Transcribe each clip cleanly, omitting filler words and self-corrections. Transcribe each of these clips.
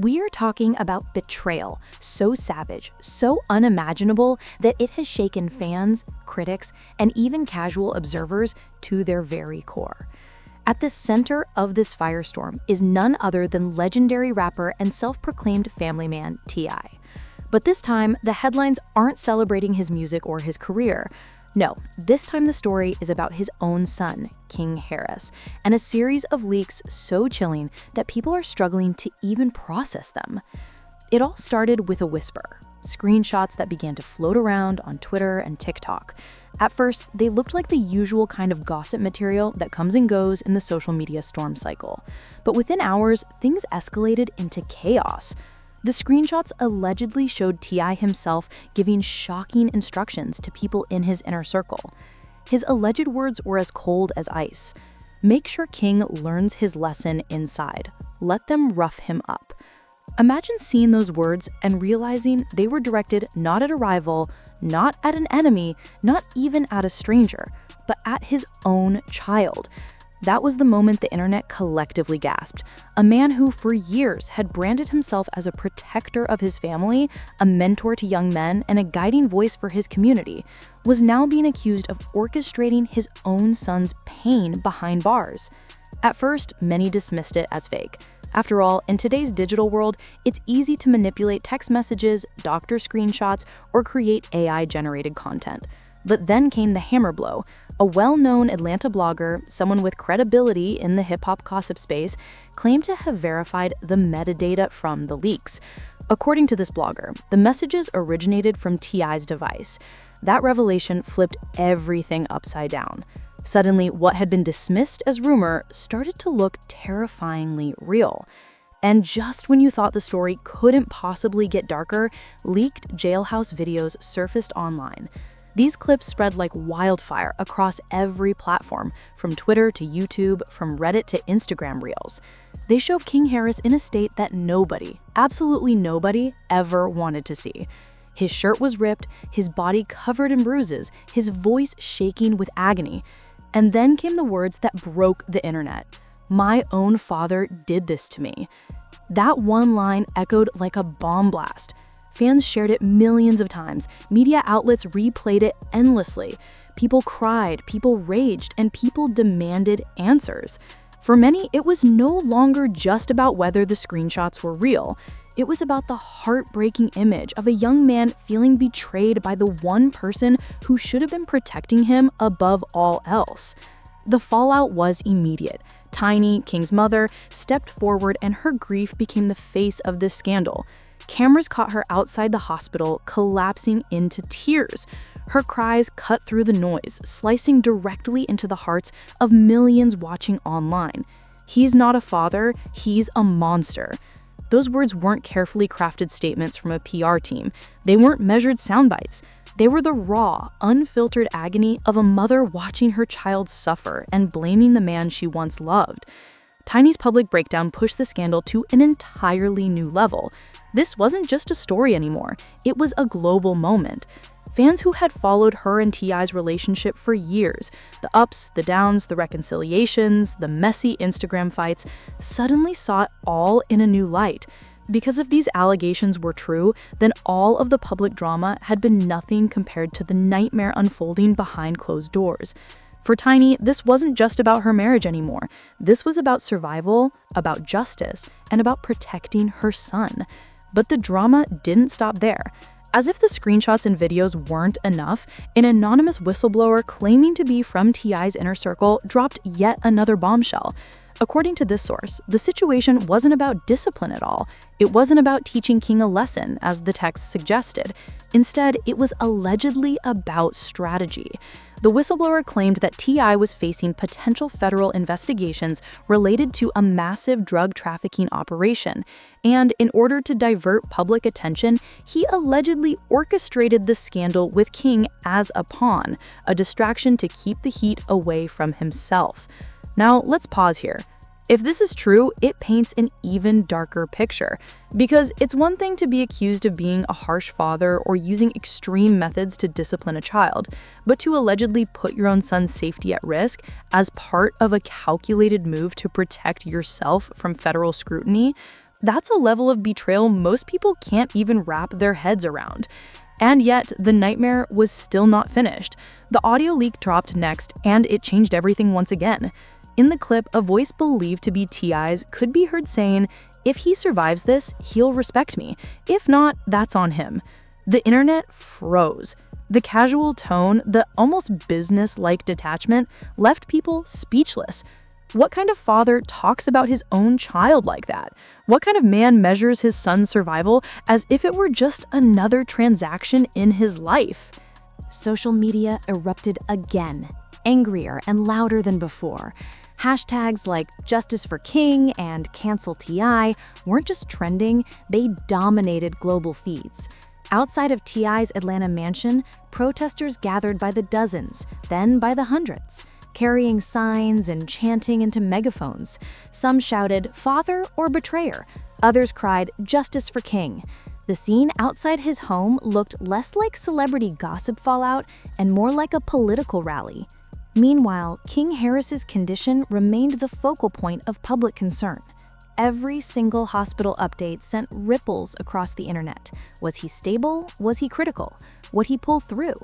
We are talking about betrayal, so savage, so unimaginable that it has shaken fans, critics, and even casual observers to their very core. At the center of this firestorm is none other than legendary rapper and self-proclaimed family man T.I. But this time, the headlines aren't celebrating his music or his career. No, this time the story is about his own son, King Harris, and a series of leaks so chilling that people are struggling to even process them. It all started with a whisper, screenshots that began to float around on Twitter and TikTok. At first, they looked like the usual kind of gossip material that comes and goes in the social media storm cycle. But within hours, things escalated into chaos. The screenshots allegedly showed T.I. himself giving shocking instructions to people in his inner circle. His alleged words were as cold as ice. Make sure King learns his lesson inside. Let them rough him up. Imagine seeing those words and realizing they were directed not at a rival, not at an enemy, not even at a stranger, but at his own child. That was the moment the internet collectively gasped. A man who for years had branded himself as a protector of his family, a mentor to young men, and a guiding voice for his community, was now being accused of orchestrating his own son's pain behind bars. At first, many dismissed it as fake. After all, in today's digital world, it's easy to manipulate text messages, doctor screenshots, or create AI-generated content. But then came the hammer blow. A well-known Atlanta blogger, someone with credibility in the hip-hop gossip space, claimed to have verified the metadata from the leaks. According to this blogger, the messages originated from T.I.'s device. That revelation flipped everything upside down. Suddenly, what had been dismissed as rumor started to look terrifyingly real. And just when you thought the story couldn't possibly get darker, leaked jailhouse videos surfaced online. These clips spread like wildfire across every platform, from Twitter to YouTube, from Reddit to Instagram Reels. They show King Harris in a state that nobody, absolutely nobody, ever wanted to see. His shirt was ripped, his body covered in bruises, his voice shaking with agony. And then came the words that broke the internet. "My own father did this to me." That one line echoed like a bomb blast. Fans shared it millions of times. Media outlets replayed it endlessly. People cried, people raged, and people demanded answers. For many, it was no longer just about whether the screenshots were real. It was about the heartbreaking image of a young man feeling betrayed by the one person who should have been protecting him above all else. The fallout was immediate. Tiny, King's mother, stepped forward and her grief became the face of this scandal. Cameras caught her outside the hospital, collapsing into tears. Her cries cut through the noise, slicing directly into the hearts of millions watching online. "He's not a father, he's a monster." Those words weren't carefully crafted statements from a PR team. They weren't measured sound bites. They were the raw, unfiltered agony of a mother watching her child suffer and blaming the man she once loved. Tiny's public breakdown pushed the scandal to an entirely new level. This wasn't just a story anymore. It was a global moment. Fans who had followed her and T.I.'s relationship for years, the ups, the downs, the reconciliations, the messy Instagram fights, suddenly saw it all in a new light. Because if these allegations were true, then all of the public drama had been nothing compared to the nightmare unfolding behind closed doors. For Tiny, this wasn't just about her marriage anymore. This was about survival, about justice, and about protecting her son. But the drama didn't stop there. As if the screenshots and videos weren't enough, an anonymous whistleblower claiming to be from T.I.'s inner circle dropped yet another bombshell. According to this source, the situation wasn't about discipline at all. It wasn't about teaching King a lesson, as the text suggested. Instead, it was allegedly about strategy. The whistleblower claimed that T.I. was facing potential federal investigations related to a massive drug trafficking operation, and in order to divert public attention, he allegedly orchestrated the scandal with King as a pawn, a distraction to keep the heat away from himself. Now, let's pause here. If this is true, it paints an even darker picture. Because it's one thing to be accused of being a harsh father or using extreme methods to discipline a child, but to allegedly put your own son's safety at risk as part of a calculated move to protect yourself from federal scrutiny, That's a level of betrayal most people can't even wrap their heads around. And yet, the nightmare was still not finished. The audio leak dropped next, and it changed everything once again. In the clip, a voice believed to be T.I.'s could be heard saying, "If he survives this, he'll respect me. If not, that's on him." The internet froze. The casual tone, the almost business-like detachment, left people speechless. What kind of father talks about his own child like that? What kind of man measures his son's survival as if it were just another transaction in his life? Social media erupted again, angrier and louder than before. Hashtags like Justice for King and Cancel T.I. weren't just trending, they dominated global feeds. Outside of T.I.'s Atlanta mansion, protesters gathered by the dozens, then by the hundreds, carrying signs and chanting into megaphones. Some shouted, "Father or betrayer?" Others cried, "Justice for King." The scene outside his home looked less like celebrity gossip fallout and more like a political rally. Meanwhile, King Harris's condition remained the focal point of public concern. Every single hospital update sent ripples across the internet. Was he stable? Was he critical? Would he pull through?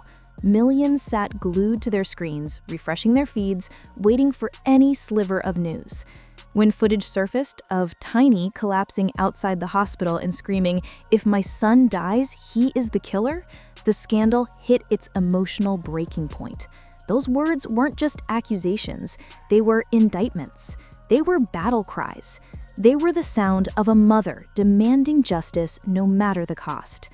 Millions sat glued to their screens, refreshing their feeds, waiting for any sliver of news. When footage surfaced of Tiny collapsing outside the hospital and screaming, "If my son dies, he is the killer," the scandal hit its emotional breaking point. Those words weren't just accusations, they were indictments. They were battle cries. They were the sound of a mother demanding justice no matter the cost.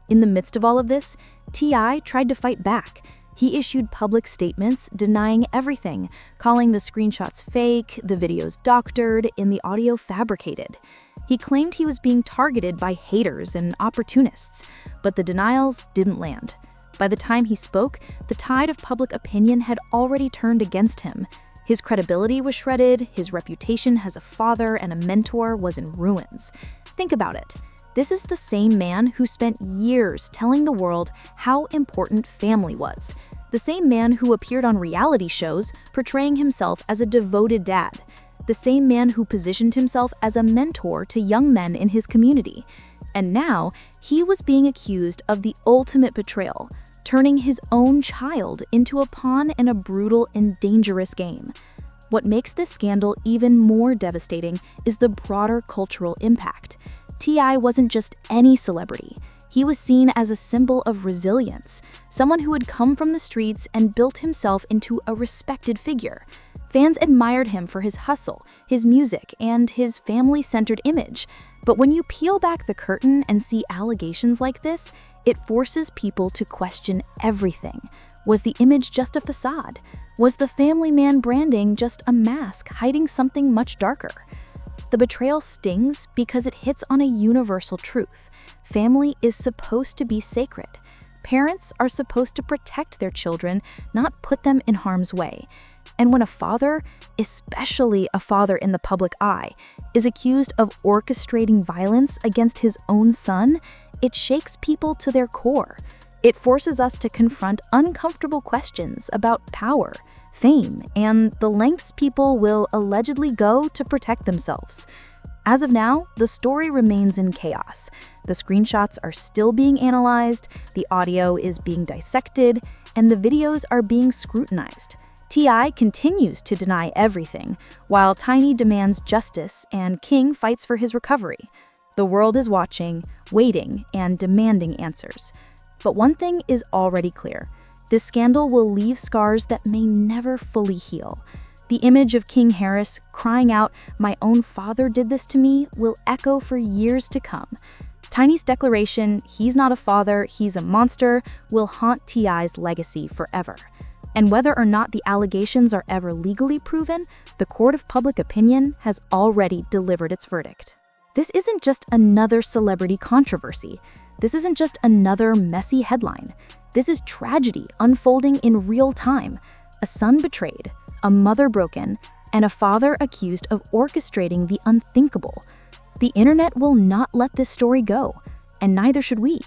In the midst of all of this, T.I. tried to fight back. He issued public statements denying everything, calling the screenshots fake, the videos doctored, and the audio fabricated. He claimed he was being targeted by haters and opportunists, but the denials didn't land. By the time he spoke, the tide of public opinion had already turned against him. His credibility was shredded, his reputation as a father and a mentor was in ruins. Think about it. This is the same man who spent years telling the world how important family was. The same man who appeared on reality shows portraying himself as a devoted dad. The same man who positioned himself as a mentor to young men in his community. And now, he was being accused of the ultimate betrayal, turning his own child into a pawn in a brutal and dangerous game. What makes this scandal even more devastating is the broader cultural impact. T.I. wasn't just any celebrity. He was seen as a symbol of resilience, someone who had come from the streets and built himself into a respected figure. Fans admired him for his hustle, his music, and his family-centered image. But when you peel back the curtain and see allegations like this, it forces people to question everything. Was the image just a facade? Was the family man branding just a mask hiding something much darker? The betrayal stings because it hits on a universal truth. Family is supposed to be sacred. Parents are supposed to protect their children, not put them in harm's way. And when a father, especially a father in the public eye, is accused of orchestrating violence against his own son, it shakes people to their core. It forces us to confront uncomfortable questions about power, fame, and the lengths people will allegedly go to protect themselves. As of now, the story remains in chaos. The screenshots are still being analyzed, the audio is being dissected, and the videos are being scrutinized. T.I. continues to deny everything, while Tiny demands justice and King fights for his recovery. The world is watching, waiting, and demanding answers. But one thing is already clear. This scandal will leave scars that may never fully heal. The image of King Harris crying out, "My own father did this to me," will echo for years to come. Tiny's declaration, "He's not a father, he's a monster," will haunt T.I.'s legacy forever. And whether or not the allegations are ever legally proven, the court of public opinion has already delivered its verdict. This isn't just another celebrity controversy. This isn't just another messy headline. This is tragedy unfolding in real time. A son betrayed, a mother broken, and a father accused of orchestrating the unthinkable. The internet will not let this story go, and neither should we.